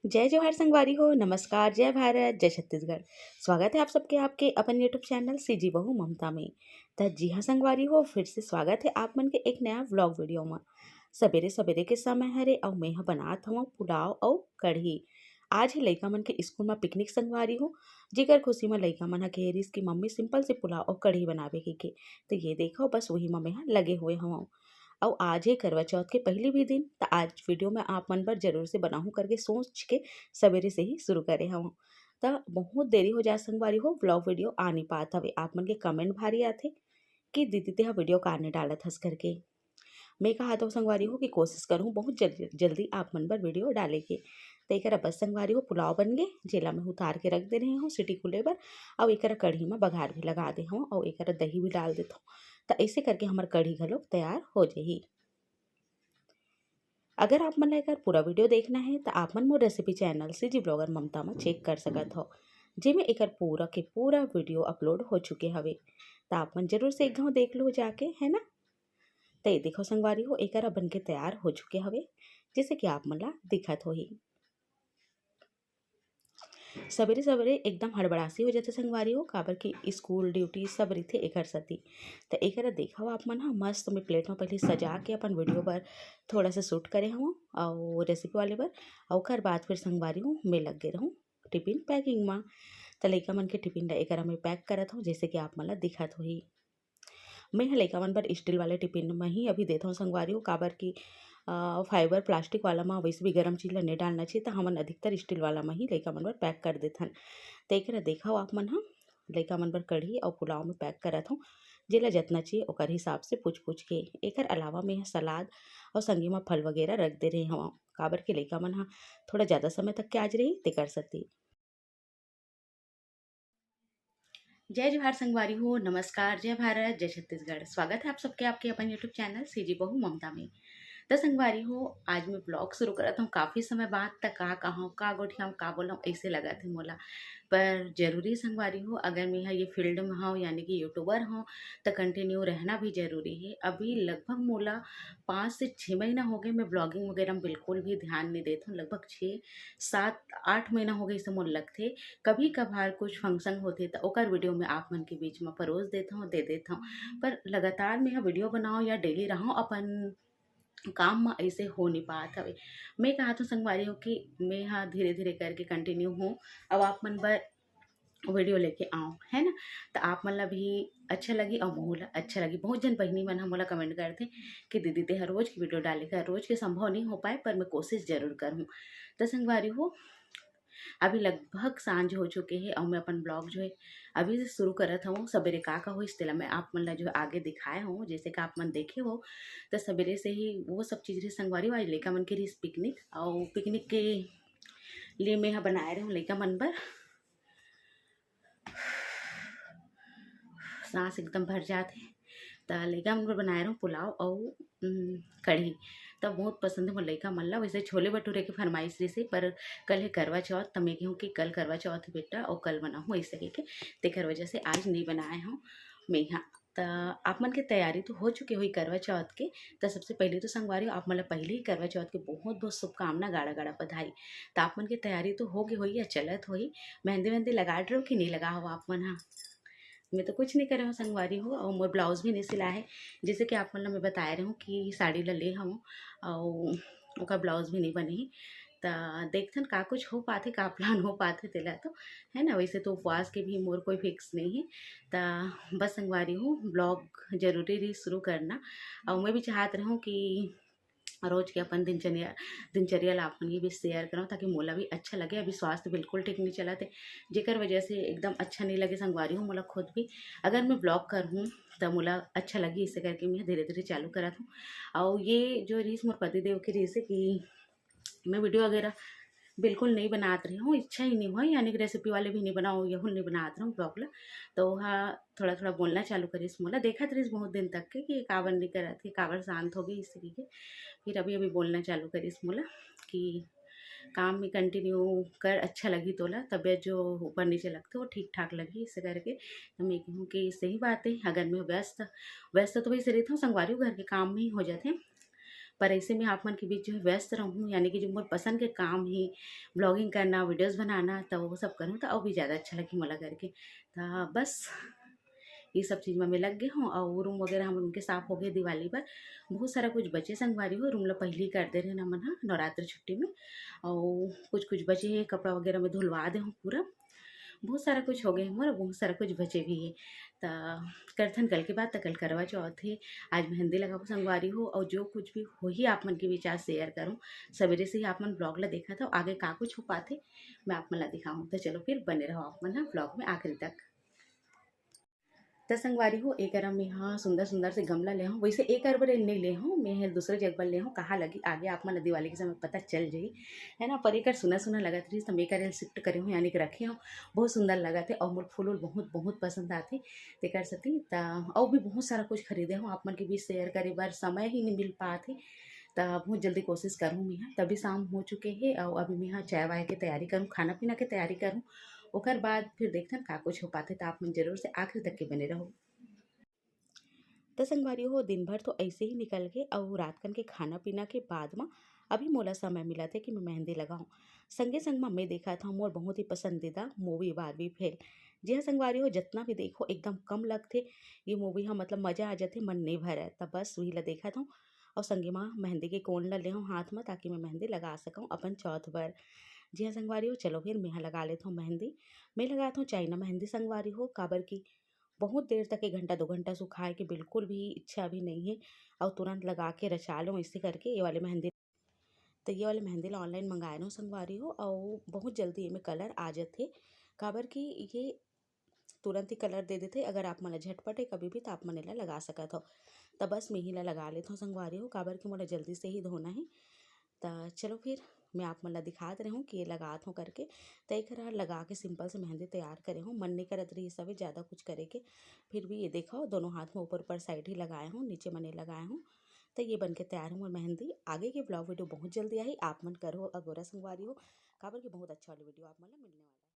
जय जवाहर संगवारी हो, नमस्कार, जय भारत, जय छत्तीसगढ़। स्वागत है आप सबके आपके अपन यूट्यूब चैनल सीजी बहू ममता में। तो जी हाँ संगवारी हो, फिर से स्वागत है आप मन के एक नया व्लॉग वीडियो में। सवेरे सवेरे के समय हरे और मैं यहाँ बनात हूँ पुलाव और कढ़ी। आज ही लइका मन के स्कूल में पिकनिक संगवारी हो, जेकर खुशी में लइका मन कहेरिस की मम्मी सिंपल से पुलाव और कढ़ी बनावे के। तो ये देखो बस वही में मैं यहाँ लगे हुए हूँ। और आज है करवा चौथ के पहले भी दिन, तो आज वीडियो में आप मन पर जरूर से बनाऊँ करके सोच के सवेरे से ही शुरू करे हम। तो बहुत देरी हो जा संगवारी हो, ब्लॉग वीडियो आ नहीं पात हवे। आप मन के कमेंट भारी आथे कि दीदी तेहा वीडियो काने डालत हस करके। मैं कहा तो संगवारी हो कि कोशिश करूँ बहुत जल्दी जल्दी आप मन पर वीडियो डाले के। तो एक बस संगवारी हो पुलाव बन गए, जेला में उतार के रख दे रही हूँ सिटी खुले पर। और एक कढ़ी में बघार भी लगा दे हूँ और एक दही भी डाल देता हूँ। तो ऐसे करके हमार कढ़ी घलो तैयार हो जाही। अगर आप मन ला पूरा वीडियो देखना है तो आप मन मोर रेसिपी चैनल सीजी ब्लॉगर ममता में चेक कर सकत हो, जेमे एकर पूरा के पूरा वीडियो अपलोड हो चुके हवे। तो आप मन जरूर से एक घाव देख लो जाके, है ना। तो ये देखो संगवारी हो, एकर बन के तैयार हो चुके हवे, जैसे कि आप मन ला दिखत होही। सवेरे सवेरे एकदम हड़बड़ासी हो जाते संगवारी हो, काबर की स्कूल ड्यूटी सब रहिथे एकर सती। तो एकर देखो आप मन हा मस्त में प्लेट में पहले सजा के अपन वीडियो पर थोड़ा सा शूट करे हूँ और रेसिपी वाले पर। और ओकर बाद फिर संगवारी हूँ मैं लग गए रहूँ टिफिन पैकिंग में। तो लइका मन के टिफिन ला एकर मैं पैक करत हूँ, जैसे कि आप मन ला दिखत होही। मैं ह लइका मन पर स्टील वाले टिफिन में ही अभी देता हूँ संगवारी हो, काबर की फाइबर प्लास्टिक वाला में वैसे भी गर्म चीज़ ला नहीं डालना चाहिए। तो हमन अधिकतर स्टील वाला में ही लइका मन बर पैक कर देथन। तो एकरा देखा आप मन हा लइका मन बर कढ़ी और पुलाव में पैक करत हूँ, जेला जितना चाहिए ओकर हिसाब से पूछ पूछ के। एकर अलावा मैं सलाद और संगे में फल वगैरह रख दे रही हूँ, काबर के लइका मन हा थोड़ा ज़्यादा समय तक के आज रही तेकर सती। जय जोहार संगवारी हो, नमस्कार, जय भारत, जय छत्तीसगढ़। स्वागत है आप सबके आपके अपन यूट्यूब चैनल सीजी बहू ममता में। तो संगवारी हो, आज मैं ब्लॉग शुरू करत हूँ काफ़ी समय बाद तक। का कहूँ का गोठियाँ का बोलूँ ऐसे लगा थे मोला। पर जरूरी संगवारी हो, अगर मैं यहाँ ये फील्ड में हूँ यानी कि यूट्यूबर हूँ, तो कंटिन्यू रहना भी जरूरी है। अभी लगभग मोला 5 से 6 महीना हो गए मैं ब्लॉगिंग वगैरह में बिल्कुल भी ध्यान नहीं देता हूँ। लगभग 6, 7, 8 महीना हो गए इसे मोल लगते। कभी कभार कुछ फंक्शन होते तो ओकर वीडियो में आप मन के बीच में परोस देता हूँ, दे देता हूँ। पर लगातार मैं यहाँ वीडियो बनाओ या डेली रहूँ अपन काम में ऐसे हो नहीं पात हवे। मैं कहा तो संगवारी हो कि मैं हाँ धीरे धीरे करके कंटिन्यू हूँ। अब आप मन बर वीडियो लेके आऊँ, है ना। तो आप मन ला भी अच्छा लगी और मोला अच्छा लगी। बहुत जन बहिनी मन मोला कमेंट करते कि दीदी ते हर रोज की वीडियो डाले का, रोज के संभव नहीं हो पाए पर मैं कोशिश जरूर करूँ। तो संगवारी हो, अभी लगभग सांझ हो चुके हैं और मैं अपन ब्लॉग जो है अभी से शुरू करत हूँ। सवेरे का हो इस तेला मैं आप मन ला जो है आगे दिखाए हूँ, जैसे कि आप मन देखे हो। तो सवेरे से ही वो सब चीज़ रही संगवारी वाली लइका मन के रही पिकनिक, और पिकनिक के लिए मैं यहाँ बनाए रही हूँ लइका मन पर। सांस एकदम भर जाते। तो लइका मन बर बनाए रहूँ पुलाव और कढ़ी। तब बहुत पसंद है मोर लइका मन ला। वैसे छोले भटूरे के फरमाइश रही से, पर कल है करवा चौथ, तो मैं कहूँ कि कल करवा चौथ है बेटा और कल बनाऊँ ऐसे कह के। तेकर वजह से आज नहीं बनाए हूँ मैं यहाँ। तो आप मन के तैयारी तो हो चुकी हुई करवा चौथ के। तो सबसे पहले तो संगवारी आप मन ला पहले ही करवा चौथ के बहुत बहुत शुभकामना, गाड़ा गाड़ा बधाई। तो आप मन के तैयारी तो हो गई हुई या चलत हुई। मेहंदी वेहंदी लगा रहे हो कि नहीं लगा हो आप मन? हाँ, मैं तो कुछ नहीं करे हूँ संगवारी हो, और मोर ब्लाउज भी नहीं सिला है। जैसे कि आप मन ला मैं बताए रही हूँ कि साड़ी ला ले हूँ और ओका ब्लाउज भी नहीं बने ही। तो देखथन का कुछ हो पाथे, का प्लान हो पाथे तेला तो, है ना। वैसे तो उपवास के भी मोर कोई फिक्स नहीं है। तो बस संगवारी हूँ ब्लॉग जरूरी रही शुरू करना। और मैं भी चाहत रहूँ कि रोज के अपन दिनचर्या ला अपन ये भी शेयर करूँ, ताकि मोला भी अच्छा लगे। अभी स्वास्थ्य बिल्कुल ठीक नहीं चला थे, जेकर वजह से एकदम अच्छा नहीं लगे संगवारी हूँ मोला खुद भी। अगर मैं ब्लॉग करूँ तो मोला अच्छा लगी, इससे करके मैं धीरे धीरे चालू करा हूँ। और ये जो रीस मोर पतिदेव की रीस है कि मैं वीडियो वगैरह बिल्कुल नहीं बनात रही हूँ, इच्छा ही नहीं हुआ। यानी कि रेसिपी वाले भी नहीं बनाऊँ, यहू नहीं बनात रहूँ ब्लॉग ला। तो वहाँ थोड़ा थोड़ा बोलना चालू करीस मोला, देखत रहीस बहुत दिन तक के कि काबर नहीं करत थी, काबर शांत हो गई इस तरीके। फिर अभी अभी बोलना चालू करीस मोला कि काम में कंटिन्यू कर, अच्छा लगी तोला, तबीयत जो ऊपर नीचे लगते वो ठीक ठाक लगी इससे करके। तो मैं कहूँ कि सही बात है। अगर मैं व्यस्त व्यस्त तो वैसे रहती हूँ संगवारी हूँ, घर के काम में ही हो जाते हैं। पर ऐसे में आप मन के बीच जो है व्यस्त रहूँ, यानी कि जो मोर पसंद के काम ही ब्लॉगिंग करना, वीडियोज़ बनाना, तो वो सब करूँ तो और भी ज़्यादा अच्छा लगी मोला करके। बस ये सब चीज़ में मैं लग गई हूँ और रूम वगैरह हम उनके साफ़ हो गए दिवाली पर। बहुत सारा कुछ बचे संगवारी हो, रूम ला पहले ही कर दे रहे हमन ह नवरात्र छुट्टी में। और कुछ कुछ बचे हे, कपड़ा वगैरह में धुलवा दे हूँ पूरा। बहुत सारा कुछ हो गए मोर, बहुत सारा कुछ बचे भी है। करथन कल के बाद, तो कल करवा चौथ है। आज मेहंदी लगाबो संगवारी हो, और जो कुछ भी होही आप मन के बीच आज शेयर करूँ। सवेरे से ही आप मन ब्लॉग ला देखा था, आगे का कुछ हो पाथे मैं आप मन ला दिखाऊँ। तो चलो फिर बने रहो आप मन ह ब्लॉग में आखिरी तक। त संगवारी हो एकरा में हाँ सुंदर सुंदर से गमला ले हूँ। वैसे एक बार नहीं ले हूँ, मैं दूसरे जगह ले हूँ। कहाँ लगी आगे आप मन दिवाली के समय पता चल जाई, है ना। पर एक सुना सुना लगत रही, तो मैं करे शिफ्ट करे हूँ, यानी कि रखे हूँ। बहुत सुंदर लगा थे और मोर फूल उल बहुत बहुत पसंद आते तेकर सती। और भी बहुत सारा कुछ खरीदे हूँ आप मन के बीच शेयर करे बर समय ही नहीं मिल पाते। बहुत जल्दी कोशिश करूँ मैं यहाँ। तभी शाम हो चुके हैं और अभी मैं यहाँ चाय वाय की तैयारी करूँ, खाना पीना की तैयारी करूँ। ओकर बाद फिर देखथन का कुछ हो पाते, तो आप मन जरूर से आखिर तक के बने रहो। तो संगवारी हो दिन भर तो ऐसे ही निकल गए और रात कन के खाना पीना के बाद में अभी मोला समय मिला था कि मैं मेहंदी लगाऊं। संगे संग में मैं देखा था मोर बहुत ही पसंदीदा मूवी बारबी फेल। जी हाँ संगवारी हो, जितना भी देखो एकदम कम लगते ये मूवी। हाँ मतलब मज़ा आ जाते, मन नहीं भरे। तब बस वही ला देखा था और संगे माँ मेहंदी के कोन ला ले हूँ हाथ में, ताकि मैं मेहंदी लगा सकूँ अपन चौथ पर। जी हाँ संगवारी हो, चलो फिर मैं यहाँ लगा लेता हूँ मेहंदी। मैं लगाता हूँ चाइना मेहंदी संगवारी हो, काबर की बहुत देर तक 1 घंटा 2 घंटा सुखाए के बिल्कुल भी इच्छा भी नहीं है। और तुरंत लगा के रचा लो इसी करके ये वाले मेहंदी। तो ये वाले मेहंदी ला ऑनलाइन मंगाए नो संगवारी हो, और बहुत जल्दी इनमें कलर आ जाते। काबर की ये तुरंत ही कलर दे देते। अगर आप मन झटपट है कभी भी, तो आप मन एला लगा सकत हो। तो बस मैं ही ला लगा लेता हूँ संगवारी हो, काबर की मोला जल्दी से ही धोना है। तो चलो फिर मैं आप मन ला दिखात रही हूँ कि ये लगात हूँ करके। तो एक लगा के सिंपल से मेहंदी तैयार करे हूँ, मन नहीं करत रही सब ज़्यादा कुछ करे के। फिर भी ये देखो दोनों हाथ में ऊपर ऊपर साइड ही लगाए हूँ, नीचे मैंने लगाए हूँ। तो ये बन के तैयार हूँ मेहंदी। आगे के ब्लॉग वीडियो बहुत जल्दी आई, आप मन करो अगोरा संगवारी हो, काबर की बहुत अच्छा वाली वीडियो आप मन ला मिलने वाला।